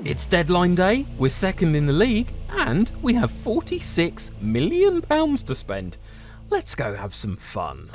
It's deadline day, we're second in the league, and we have £46 million to spend. Let's go have some fun.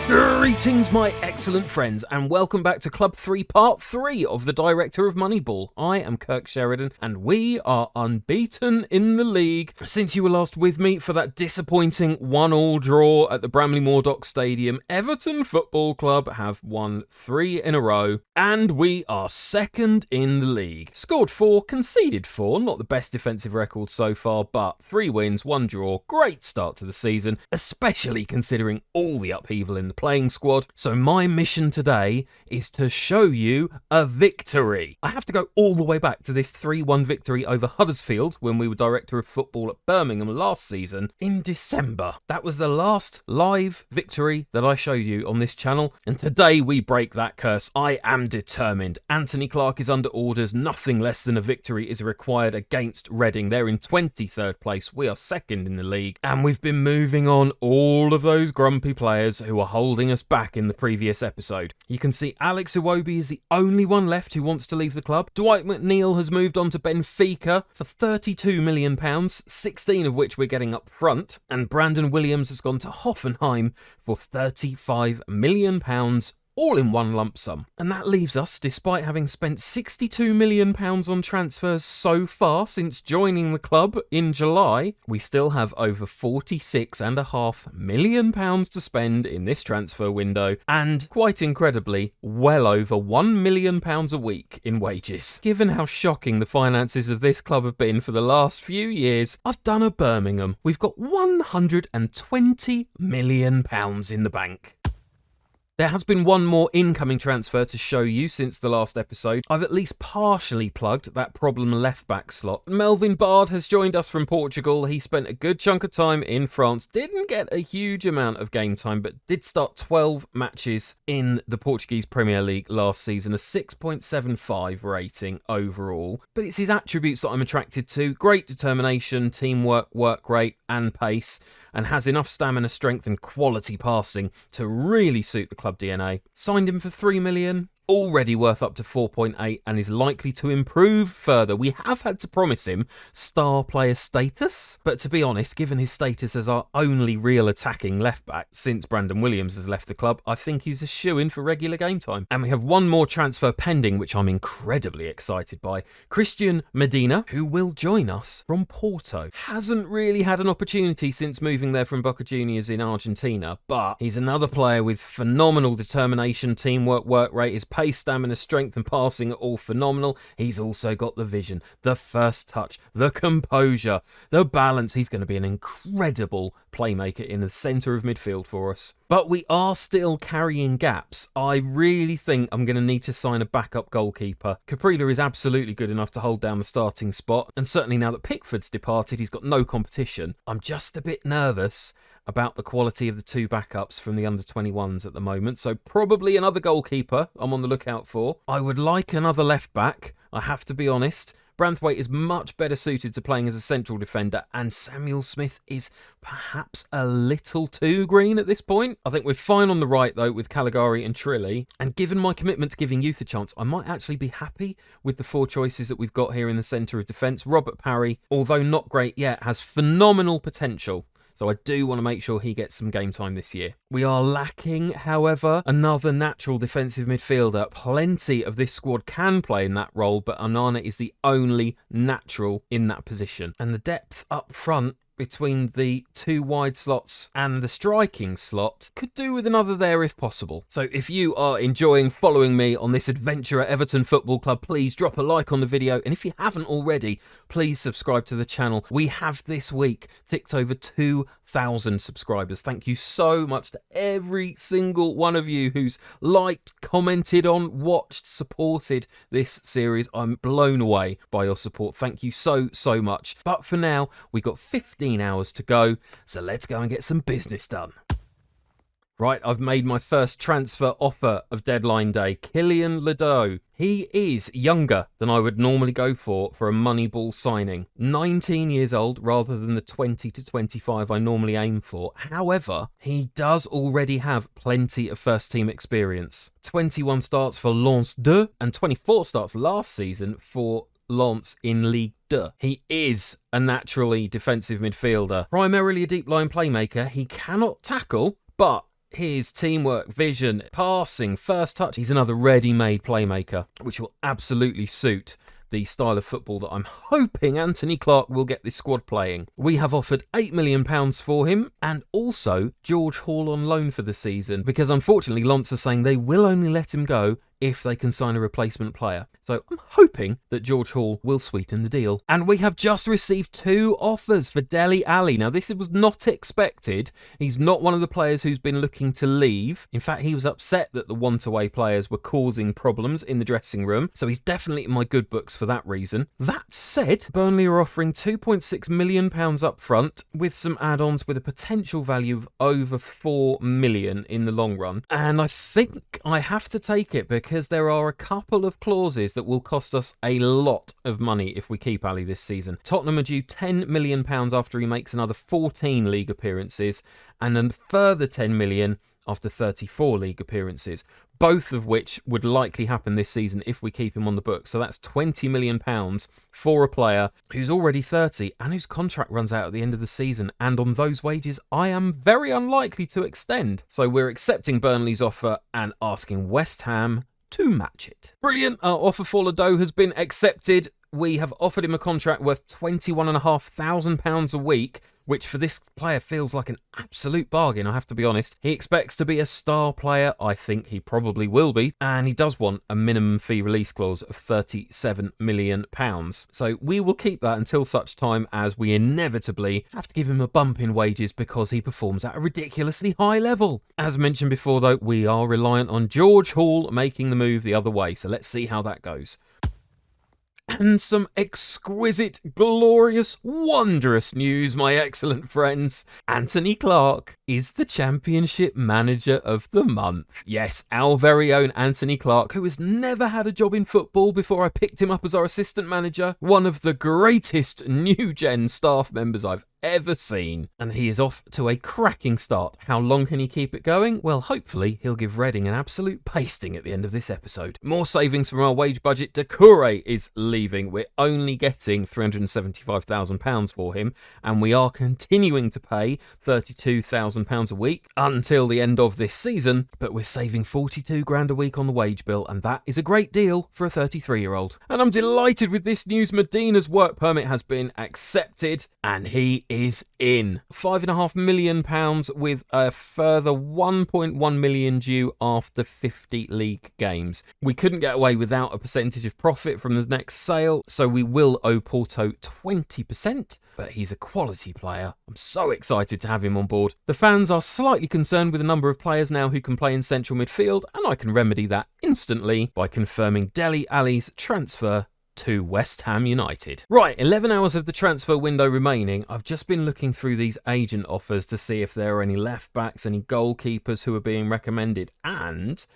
Greetings, my excellent friends, and welcome back to Club 3 Part 3 of the Director of Moneyball. I am Kirk Sheridan, and we are unbeaten in the league. Since you were last with me for that disappointing 1-1 draw at the Bramley Moordock Stadium, Everton Football Club have won 3 in a row, and we are second in the league. Scored 4, conceded 4, not the best defensive record so far, but 3 wins, 1 draw, great start to the season, especially considering all the upheaval in the playing squad. So my mission today is to show you a victory. I have to go all the way back to this 3-1 victory over Huddersfield when we were Director of Football at Birmingham last season in December. That was the last live victory that I showed you on this channel, and today we break that curse. I am determined. Anthony Clark is under orders. Nothing less than a victory is required against Reading. They're in 23rd place. We are second in the league, and we've been moving on all of those grumpy players who are holding us back in the previous episode. You can see Alex Iwobi is the only one left who wants to leave the club. Dwight McNeil has moved on to Benfica for £32 million, 16 of which we're getting up front, and Brandon Williams has gone to Hoffenheim for £35 million, all in one lump sum. And that leaves us, despite having spent £62 million on transfers so far since joining the club in July, we still have over £46.5 million to spend in this transfer window, and quite incredibly, well over £1 million a week in wages. Given how shocking the finances of this club have been for the last few years, I've done a Birmingham. We've got £120 million in the bank. There has been one more incoming transfer to show you since the last episode. I've at least partially plugged that problem left-back slot. Melvin Bard has joined us from Portugal. He spent a good chunk of time in France, didn't get a huge amount of game time, but did start 12 matches in the Portuguese Premier League last season, a 6.75 rating overall. But it's his attributes that I'm attracted to. Great determination, teamwork, work rate, and pace, and has enough stamina, strength and quality passing to really suit the club DNA. Signed him for £3 million, already worth up to 4.8 and is likely to improve further. We have had to promise him star player status, but to be honest, given his status as our only real attacking left back since Brandon Williams has left the club, I think he's a shoo-in for regular game time. And we have one more transfer pending, which I'm incredibly excited by. Christian Medina, who will join us from Porto. Hasn't really had an opportunity since moving there from Boca Juniors in Argentina, but he's another player with phenomenal determination, teamwork, work rate. His pace, stamina, strength and passing are all phenomenal. He's also got the vision, the first touch, the composure, the balance. He's going to be an incredible playmaker in the centre of midfield for us. But we are still carrying gaps. I really think I'm going to need to sign a backup goalkeeper. Caprila is absolutely good enough to hold down the starting spot, and certainly now that Pickford's departed, he's got no competition. I'm just a bit nervous about the quality of the 2 backups from the under-21s at the moment, so probably another goalkeeper I'm on the lookout for. I would like another left-back, I have to be honest. Branthwaite is much better suited to playing as a central defender, and Samuel Smith is perhaps a little too green at this point. I think we're fine on the right, though, with Caligari and Trilly, and given my commitment to giving youth a chance, I might actually be happy with the 4 choices that we've got here in the centre of defence. Robert Parry, although not great yet, has phenomenal potential. So I do want to make sure he gets some game time this year. We are lacking, however, another natural defensive midfielder. Plenty of this squad can play in that role, but Onana is the only natural in that position. And the depth up front between the 2 wide slots and the striking slot could do with another there if possible. So if you are enjoying following me on this adventure at Everton Football Club, please drop a like on the video, and if you haven't already, please subscribe to the channel. We have this week ticked over 2,000 subscribers. Thank you so much to every single one of you who's liked, commented on, watched, supported this series. I'm blown away by your support. Thank you so much. But for now, we've got 15 hours to go, so let's go and get some business done. Right, I've made my first transfer offer of deadline day. Kylian Ledoux. He is younger than I would normally go for a Moneyball signing. 19 years old rather than the 20 to 25 I normally aim for. However, he does already have plenty of first-team experience. 21 starts for Lens 2 and 24 starts last season for Lens in Ligue 2. He is a naturally defensive midfielder. Primarily a deep-line playmaker, he cannot tackle, but his teamwork, vision, passing, first touch, he's another ready-made playmaker, which will absolutely suit the style of football that I'm hoping Anthony Clark will get this squad playing. We have offered £8 million for him and also George Hall on loan for the season, because unfortunately Lens are saying they will only let him go if they can sign a replacement player. So I'm hoping that George Hall will sweeten the deal. And we have just received 2 offers for Dele Alli. Now, this was not expected. He's not one of the players who's been looking to leave. In fact, he was upset that the want-away players were causing problems in the dressing room. So he's definitely in my good books for that reason. That said, Burnley are offering £2.6 million up front with some add-ons with a potential value of over £4 million in the long run. And I think I have to take it because there are a couple of clauses that will cost us a lot of money if we keep Ali this season. Tottenham are due £10 million after he makes another 14 league appearances and a further £10 million after 34 league appearances, both of which would likely happen this season if we keep him on the books. So that's £20 million for a player who's already 30 and whose contract runs out at the end of the season. And on those wages, I am very unlikely to extend. So we're accepting Burnley's offer and asking West Ham to match it. Brilliant. Our offer for Ledoux has been accepted. We have offered him a contract worth £21,500 a week, which for this player feels like an absolute bargain, I have to be honest. He expects to be a star player. I think he probably will be. And he does want a minimum fee release clause of £37 million. So we will keep that until such time as we inevitably have to give him a bump in wages because he performs at a ridiculously high level. As mentioned before, though, we are reliant on George Hall making the move the other way. So let's see how that goes. And some exquisite, glorious, wondrous news, my excellent friends. Anthony Clark is the Championship Manager of the Month. Yes, our very own Anthony Clark, who has never had a job in football before I picked him up as our assistant manager. One of the greatest new-gen staff members I've ever seen. And he is off to a cracking start. How long can he keep it going? Well, hopefully he'll give Reading an absolute pasting at the end of this episode. More savings from our wage budget. Doucouré is leaving. We're only getting £375,000 for him, and we are continuing to pay £32,000 a week until the end of this season, but we're saving 42 grand a week on the wage bill, and that is a great deal for a 33-year-old. And I'm delighted with this news. Medina's work permit has been accepted, and he is in. £5.5 million with a further 1.1 million due after 50 league games. We couldn't get away without a percentage of profit from the next sale, so we will owe Porto 20%, but he's a quality player. I'm so excited to have him on board. The fans are slightly concerned with the number of players now who can play in central midfield, and I can remedy that instantly by confirming Dele Alli's transfer to West Ham United. Right, 11 hours of the transfer window remaining. I've just been looking through these agent offers to see if there are any left backs, any goalkeepers who are being recommended, and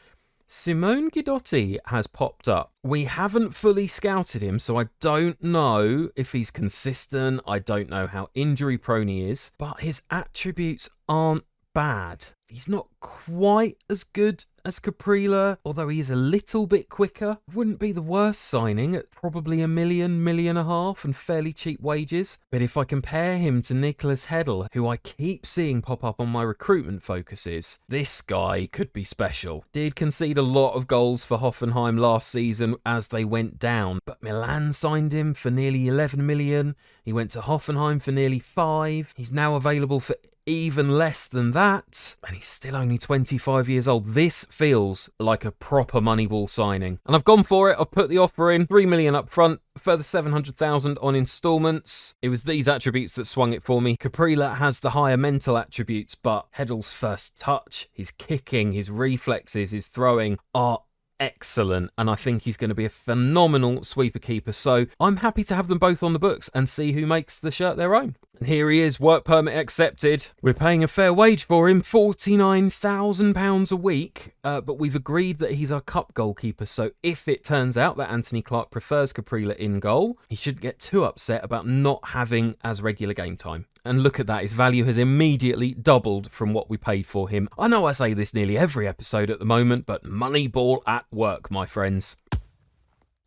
Simone Guidotti has popped up. We haven't fully scouted him, so I don't know if he's consistent. I don't know how injury prone he is, but his attributes aren't bad. He's not quite as good as Caprila, although he is a little bit quicker. Wouldn't be the worst signing at probably £1 million, £1.5 million and fairly cheap wages. But if I compare him to Nicholas Heddle, who I keep seeing pop up on my recruitment focuses, this guy could be special. Did concede a lot of goals for Hoffenheim last season as they went down, but Milan signed him for nearly 11 million. He went to Hoffenheim for nearly 5. He's now available for even less than that, and he's still only 25 years old. This feels like a proper Moneyball signing, and I've gone for it. I've put the offer in, 3 million up front, further 700,000 on instalments. It was these attributes that swung it for me. Caprila has the higher mental attributes, but Heddle's first touch, his kicking, his reflexes, his throwing are excellent, and I think he's going to be a phenomenal sweeper keeper. So I'm happy to have them both on the books and see who makes the shirt their own. And here he is, work permit accepted. We're paying a fair wage for him, £49,000 a week, but we've agreed that he's our cup goalkeeper, so if it turns out that Anthony Clark prefers Caprila in goal, he shouldn't get too upset about not having as regular game time. And look at that, his value has immediately doubled from what we paid for him. I know I say this nearly every episode at the moment, but Moneyball at work, my friends.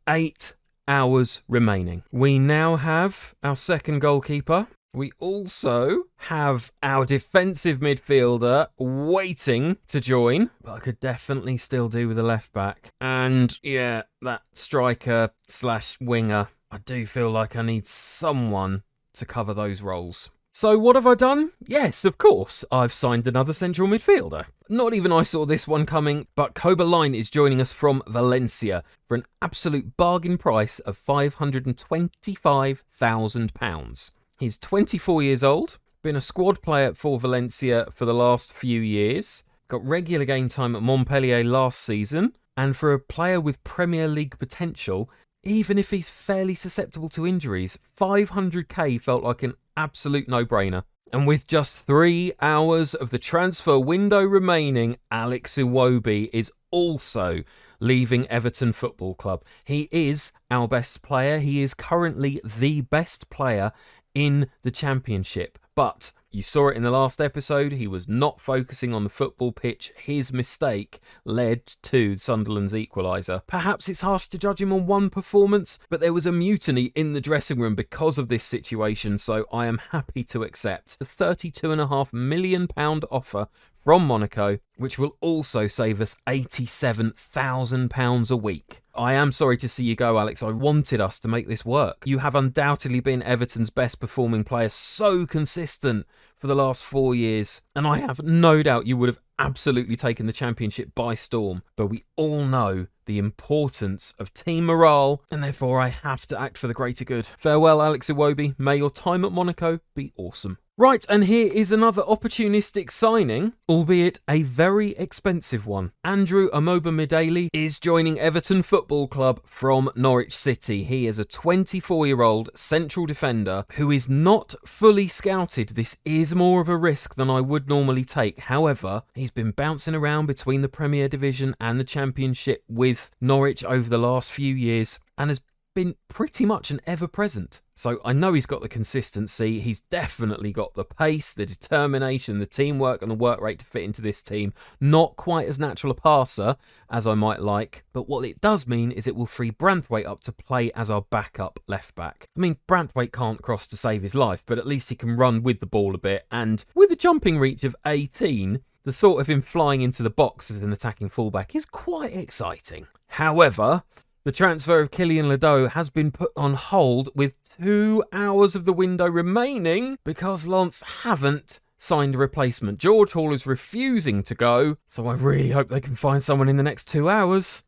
8 hours remaining. We now have our second goalkeeper. We also have our defensive midfielder waiting to join, but I could definitely still do with a left back. And yeah, that striker / winger, I do feel like I need someone to cover those roles. So what have I done? Yes, of course, I've signed another central midfielder. Not even I saw this one coming, but Koberlein is joining us from Valencia for an absolute bargain price of £525,000. He's 24 years old, been a squad player for Valencia for the last few years, got regular game time at Montpellier last season, and for a player with Premier League potential, even if he's fairly susceptible to injuries, 500k felt like an absolute no-brainer. And with just 3 hours of the transfer window remaining, Alex Iwobi is also leaving Everton Football Club. He is our best player. He is currently the best player in the Championship. But you saw it in the last episode, he was not focusing on the football pitch. His mistake led to Sunderland's equaliser. Perhaps it's harsh to judge him on one performance, but there was a mutiny in the dressing room because of this situation, so I am happy to accept the £32.5 million offer from Monaco, which will also save us £87,000 a week. I am sorry to see you go, Alex. I wanted us to make this work. You have undoubtedly been Everton's best performing player, so consistent for the last 4 years, and I have no doubt you would have absolutely taken the Championship by storm. But we all know the importance of team morale, and therefore I have to act for the greater good. Farewell, Alex Iwobi. May your time at Monaco be awesome. Right, and here is another opportunistic signing, albeit a very expensive one. Andrew Omobamidele is joining Everton Football Club from Norwich City. He is a 24-year-old central defender who is not fully scouted. This is more of a risk than I would normally take. However, he's been bouncing around between the Premier Division and the Championship with Norwich over the last few years and has been pretty much an ever-present. So I know he's got the consistency, he's definitely got the pace, the determination, the teamwork and the work rate to fit into this team. Not quite as natural a passer as I might like, but what it does mean is it will free Branthwaite up to play as our backup left back. I mean, Branthwaite can't cross to save his life, but at least he can run with the ball a bit, and with a jumping reach of 18, the thought of him flying into the box as an attacking fullback is quite exciting. However, the transfer of Kylian Ledoux has been put on hold with 2 hours of the window remaining because Lens haven't signed a replacement. George Hall is refusing to go, so I really hope they can find someone in the next 2 hours.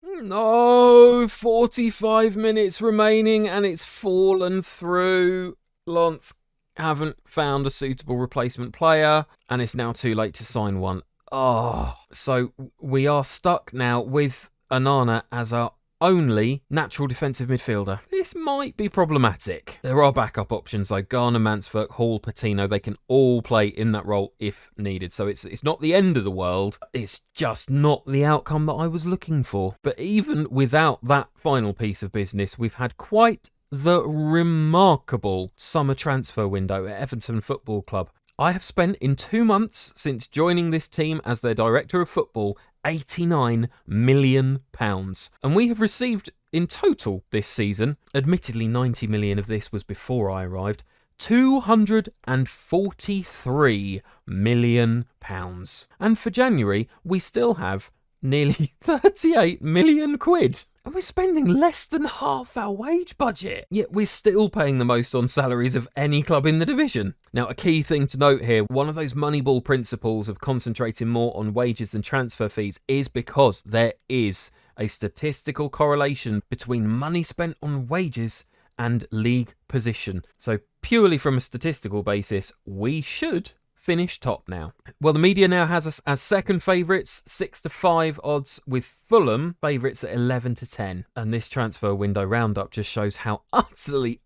No, 45 minutes remaining and it's fallen through. Lens haven't found a suitable replacement player and it's now too late to sign one. So we are stuck now with Onana as our only natural defensive midfielder. This might be problematic. There are backup options like Garner, Mansverk, Hall, Patino. They can all play in that role if needed. So it's not the end of the world. It's just not the outcome that I was looking for. But even without that final piece of business, we've had quite the remarkable summer transfer window at Everton Football Club. I have spent in 2 months since joining this team as their director of football £89 million. And we have received in total this season, admittedly 90 million of this was before I arrived, £243 million. And for January, we still have nearly 38 million quid. And we're spending less than half our wage budget. Yet we're still paying the most on salaries of any club in the division. Now, a key thing to note here, one of those Moneyball principles of concentrating more on wages than transfer fees is because there is a statistical correlation between money spent on wages and league position. So purely from a statistical basis, we should finish top now. Well, the media now has us as second favourites, 6-5 odds, with Fulham favourites at 11-10. And this transfer window roundup just shows how utterly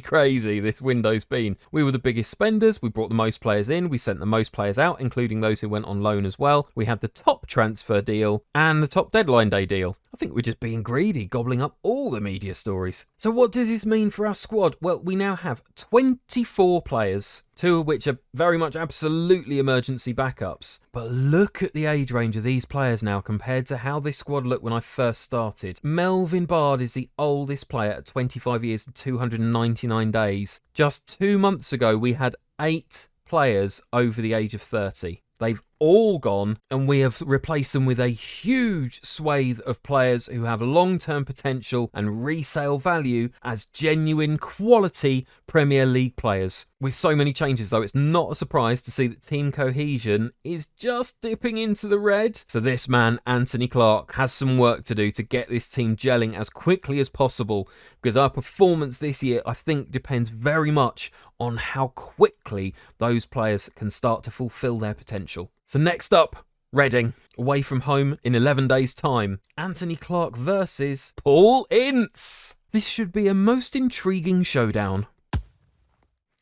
crazy this window's been. We were the biggest spenders, we brought the most players in, we sent the most players out, including those who went on loan as well. We had the top transfer deal and the top deadline day deal. I think we're just being greedy, gobbling up all the media stories. So what does this mean for our squad? Well, we now have 24 players, 2 of which are very much absolutely emergency backups. But look at the age range of these players now compared to how this squad looked when I first started. Melvin Bard is the oldest player at 25 years and 299 days. Just 2 months ago, we had 8 players over the age of 30. They've all gone, and we have replaced them with a huge swathe of players who have long-term potential and resale value as genuine quality Premier League players. With so many changes, though, it's not a surprise to see that team cohesion is just dipping into the red. So this man, Anthony Clark, has some work to do to get this team gelling as quickly as possible, because our performance this year, I think, depends very much on how quickly those players can start to fulfil their potential. So next up, Reading, away from home in 11 days' time. Anthony Clark versus Paul Ince. This should be a most intriguing showdown.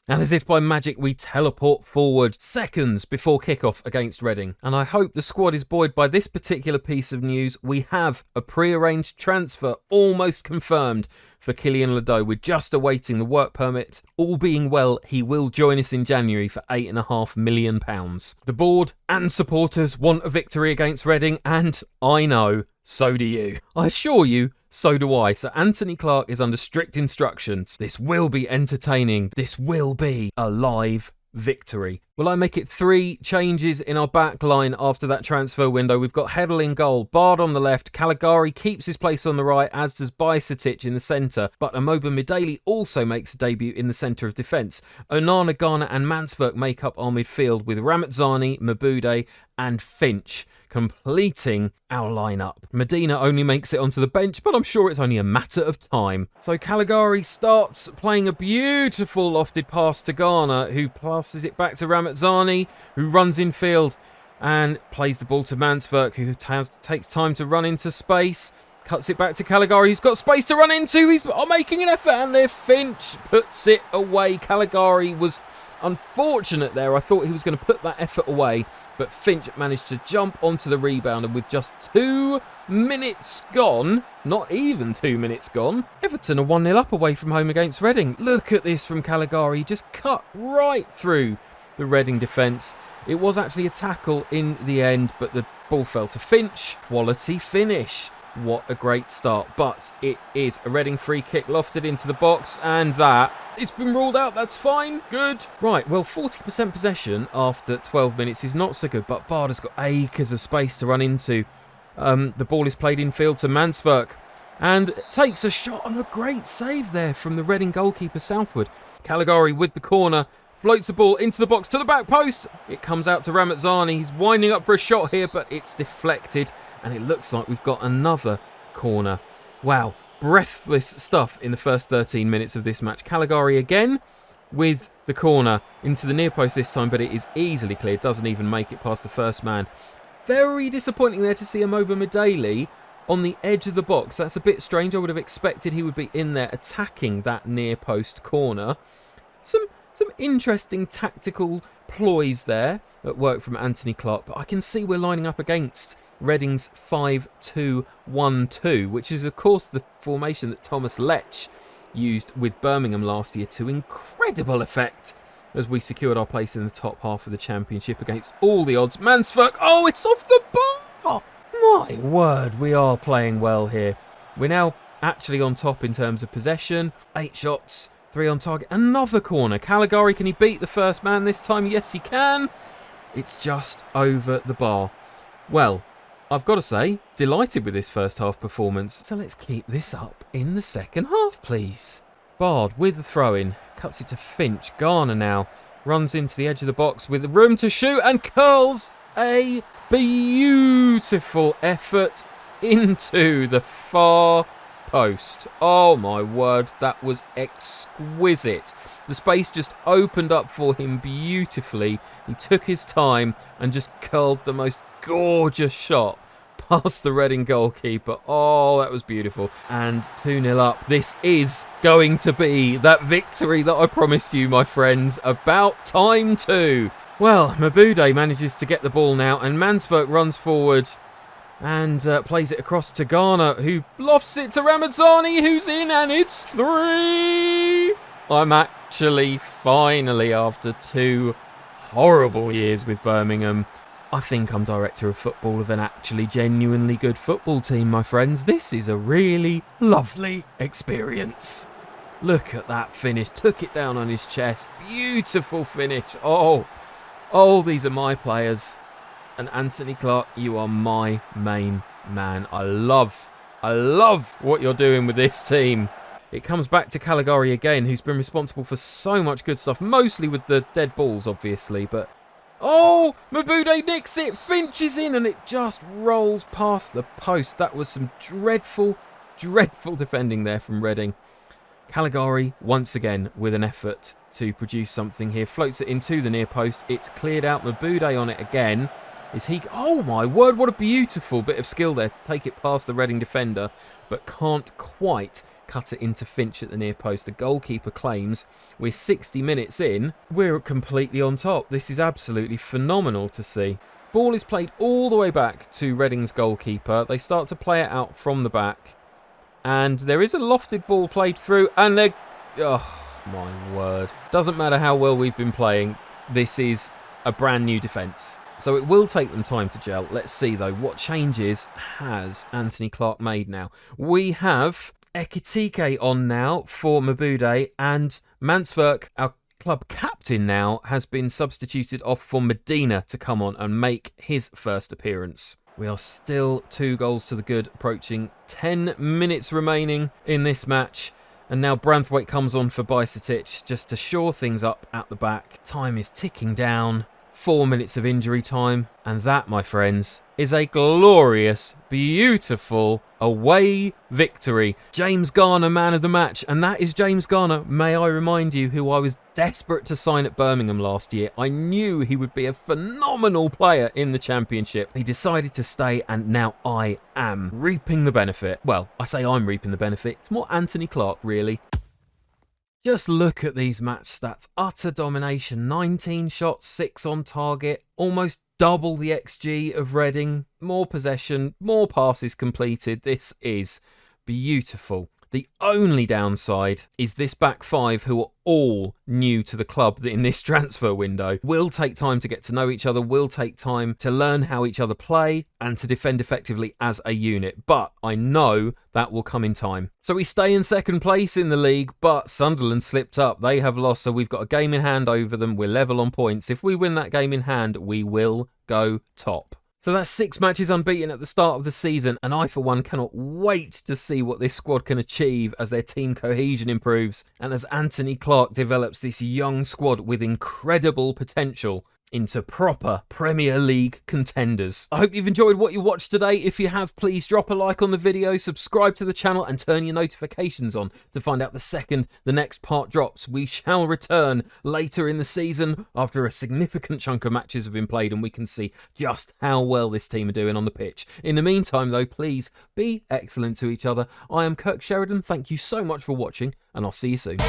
And as if by magic, we teleport forward seconds before kickoff against Reading. And I hope the squad is buoyed by this particular piece of news. We have a pre-arranged transfer almost confirmed for Kylian Ledoux. We're just awaiting the work permit. All being well, he will join us in January for £8.5 million. The board and supporters want a victory against Reading, and I know, so do you. I assure you, so do I. So Anthony Clark is under strict instructions. This will be entertaining. This will be a live victory. Will I make it 3 changes in our back line after that transfer window? We've got Heddle in goal, Bard on the left, Caligari keeps his place on the right, as does Bajcetic in the centre, but Amoba Mideli also makes a debut in the centre of defence. Onana, Garner and Mansverk make up our midfield, with Ramazzani, Mabude and Finch completing our lineup. Medina only makes it onto the bench, but I'm sure it's only a matter of time. So Caligari starts playing a beautiful lofted pass to Garner, who passes it back to Ramazzani, who runs in field and plays the ball to Mansverk, who takes time to run into space. Cuts it back to Caligari, who's got space to run into. He's making an effort, and there Finch puts it away. Caligari was unfortunate there. I thought he was going to put that effort away, but Finch managed to jump onto the rebound, and with just 2 minutes gone, not even 2 minutes gone, Everton are 1-0 up away from home against Reading. Look at this from Caligari, just cut right through the Reading defence. It was actually a tackle in the end, but the ball fell to Finch. Quality finish. What a great start. But it is a Reading free kick lofted into the box, and that it's been ruled out. That's fine. Good. Right, well, 40% possession after 12 minutes is not so good, but Bard has got acres of space to run into. The ball is played in field to Mansverk, and takes a shot, and a great save there from the Reading goalkeeper Southwood. Caligari with the corner, floats the ball into the box to the back post. It comes out to Ramazzani. He's winding up for a shot here, but it's deflected, and it looks like we've got another corner. Wow, breathless stuff in the first 13 minutes of this match. Caligari again with the corner into the near post this time, but it is easily cleared. Doesn't even make it past the first man. Very disappointing there to see Amoba Mideli on the edge of the box. That's a bit strange. I would have expected he would be in there attacking that near post corner. Some interesting tactical ploys there at work from Anthony Clark, but I can see we're lining up against Reading's 5-2-1-2, which is of course the formation that Thomas Lech used with Birmingham last year to incredible effect as we secured our place in the top half of the Championship against all the odds. Mansverk, oh, it's off the bar! My word, we are playing well here. We're now actually on top in terms of possession. 8 shots, 3 on target. Another corner. Caligari, can he beat the first man this time? Yes, he can. It's just over the bar. Well, I've got to say, delighted with this first half performance. So let's keep this up in the second half, please. Bard with the throw-in. Cuts it to Finch. Garner now runs into the edge of the box with room to shoot and curls a beautiful effort into the far post. Oh my word, that was exquisite. The space just opened up for him beautifully. He took his time and just curled the most gorgeous shot past the Reading goalkeeper. Oh, that was beautiful. And 2-0 up. This is going to be that victory that I promised you, my friends. About time too. Well, Mabude manages to get the ball now, and Mansverk runs forward and plays it across to Ghana, who lofts it to Ramazani, who's in, and it's 3! I'm actually finally, after 2 horrible years with Birmingham, I think I'm director of football of an actually genuinely good football team, my friends. This is a really lovely experience. Look at that finish. Took it down on his chest. Beautiful finish. Oh, these are my players. And Anthony Clark, you are my main man. I love what you're doing with this team. It comes back to Caligari again, who's been responsible for so much good stuff, mostly with the dead balls, obviously, but oh, Mabude nicks it, Finch is in, and it just rolls past the post. That was some dreadful, dreadful defending there from Reading. Caligari, once again, with an effort to produce something here. Floats it into the near post. It's cleared out. Mabude on it again. Is he... Oh, my word, what a beautiful bit of skill there to take it past the Reading defender, but can't quite cut it into Finch at the near post. The goalkeeper claims we're 60 minutes in. We're completely on top. This is absolutely phenomenal to see. Ball is played all the way back to Reading's goalkeeper. They start to play it out from the back. And there is a lofted ball played through. And they're... Oh, my word. Doesn't matter how well we've been playing. This is a brand new defence. So it will take them time to gel. Let's see, though, what changes has Anthony Clark made now. We have Ekitike on now for Mabude, and Mansverk, our club captain now, has been substituted off for Medina to come on and make his first appearance. We are still 2 goals to the good, approaching 10 minutes remaining in this match. And now Branthwaite comes on for Bajcetic just to shore things up at the back. Time is ticking down. 4 minutes of injury time, and that, my friends, is a glorious, beautiful away victory. James Garner, man of the match, and that is James Garner, may I remind you, who I was desperate to sign at Birmingham last year. I knew he would be a phenomenal player in the Championship. He decided to stay, and now I am reaping the benefit. Well, I say I'm reaping the benefit. It's more Anthony Clark, really. Just look at these match stats. Utter domination. 19 shots, 6 on target. Almost double the XG of Reading. More possession, more passes completed. This is beautiful. The only downside is this back 5, who are all new to the club in this transfer window. Will take time to get to know each other, will take time to learn how each other play and to defend effectively as a unit. But I know that will come in time. So we stay in second place in the league, but Sunderland slipped up. They have lost, so we've got a game in hand over them. We're level on points. If we win that game in hand, we will go top. So that's 6 matches unbeaten at the start of the season, and I, for one, cannot wait to see what this squad can achieve as their team cohesion improves and as Anthony Clark develops this young squad with incredible potential into proper Premier League contenders. I hope you've enjoyed what you watched today. If you have, please drop a like on the video, subscribe to the channel and turn your notifications on to find out the second the next part drops. We shall return later in the season after a significant chunk of matches have been played and we can see just how well this team are doing on the pitch. In the meantime, though, please be excellent to each other. I am Kirk Sheridan. Thank you so much for watching, and I'll see you soon.